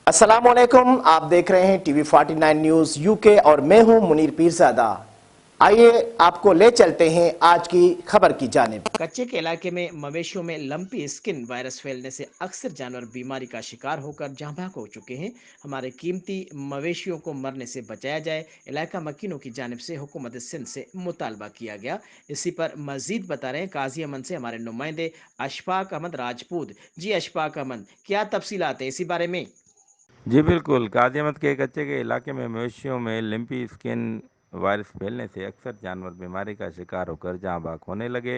अस्सलामुअलैकुम, आप देख रहे हैं टीवी 49 न्यूज यूके और मैं हूं मुनीर पीरजादा। आइए आपको ले चलते हैं आज की खबर की जानिब। कच्चे के इलाके में मवेशियों में लंपी स्किन वायरस फैलने से अक्सर जानवर बीमारी का शिकार होकर जहाँ भाग हो चुके हैं। हमारे कीमती मवेशियों को मरने से बचाया जाए, इलाका मकीनों की जानिब से हुकूमत सिंध से मुतालबा किया गया। इसी पर मजीद बता रहे हैं काजी अमन से हमारे नुमाइंदे अशफाक अहमद राजपूत। जी अशफाक अहमद, क्या तफसीलात है इसी बारे में? जी बिल्कुल, गाज़ियाबाद के कच्चे के इलाके में मवेशियों में लिम्पी स्किन वायरस फैलने से अक्सर जानवर बीमारी का शिकार होकर जहाँ बाग होने लगे,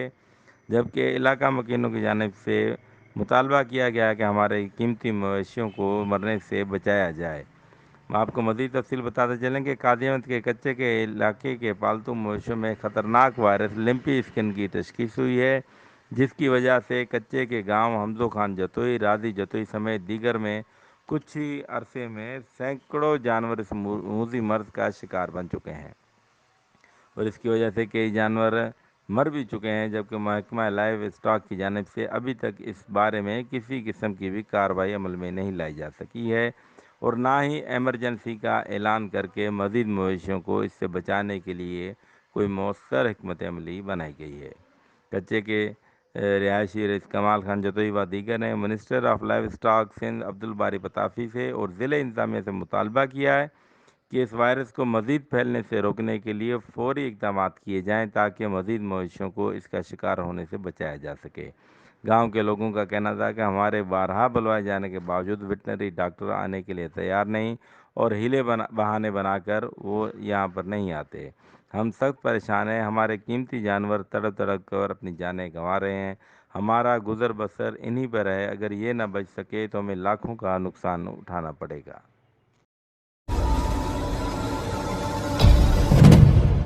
जबकि इलाका मकीनों की जानिब से मुतालबा किया गया कि हमारे कीमती मवेशियों को मरने से बचाया जाए। मैं आपको मज़ीद तफसील बताते चलें कि गाज़ियाबाद के कच्चे के इलाके के पालतू मवेशियों में ख़तरनाक वायरस लिम्पी स्किन की तशख़ीस हुई है, जिसकी वजह से कच्चे के गांव हमजो खान जतोई, राजी जतोई समेत दीगर में कुछ ही अरसे में सैकड़ों जानवर इस मूजी मर्ज का शिकार बन चुके हैं और इसकी वजह से कई जानवर मर भी चुके हैं, जबकि महकमा लाइव स्टॉक की जानिब से अभी तक इस बारे में किसी किस्म की भी कार्रवाई अमल में नहीं लाई जा सकी है और ना ही एमरजेंसी का ऐलान करके मज़ीद मवेशियों को इससे बचाने के लिए कोई मौसर हिकमत अमली बनाई गई है। कच्चे के रिहायशी रईस कमाल खान जतोई व दीगर ने minister of livestock Sindh Abdul Bari Pitafi से और ज़िले इंतजामिया से मुतालबा किया है कि इस वायरस को मज़ीद फैलने से रोकने के लिए फ़ौरी इक़दाम किए जाएँ ताकि मज़ीद मवेशियों को इसका शिकार होने से बचाया जा सके। गांव के लोगों का कहना था कि हमारे बारहा बुलवाए जाने के बावजूद वेटनरी डॉक्टर आने के लिए तैयार नहीं और बहाने बनाकर वो यहाँ पर नहीं आते। हम सख्त परेशान हैं, हमारे कीमती जानवर तड़प तड़प कर अपनी जानें गंवा रहे हैं। हमारा गुजर बसर इन्हीं पर है, अगर ये ना बच सके तो हमें लाखों का नुकसान उठाना पड़ेगा।